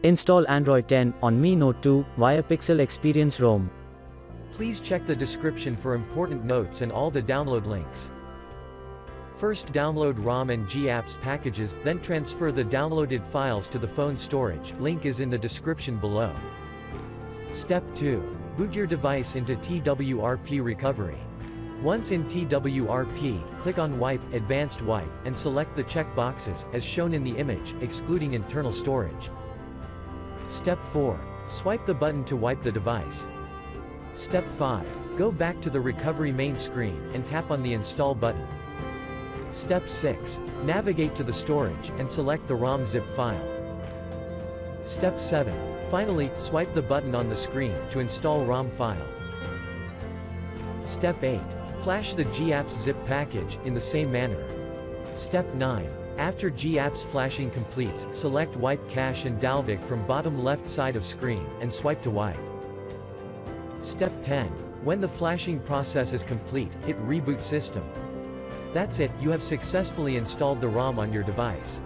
Install Android 10 on Mi Note 2 via Pixel Experience ROM. Please check the description for important notes and all the download links. First download ROM and GApps packages, then transfer the downloaded files to the phone storage, link is in the description below. Step 2. Boot your device into TWRP recovery. Once in TWRP, click on Wipe, Advanced Wipe, and select the check boxes, as shown in the image, excluding internal storage. Step 4. Swipe the button to wipe the device. Step 5. Go back to the recovery main screen, and tap on the Install button. Step 6. Navigate to the storage, and select the ROM zip file. Step 7. Finally, swipe the button on the screen, to install ROM file. Step 8. Flash the GApps zip package, in the same manner. Step 9. After GApps flashing completes, select Wipe Cache and Dalvik from bottom left side of screen, and swipe to wipe. Step 10. When the flashing process is complete, hit Reboot System. That's it, you have successfully installed the ROM on your device.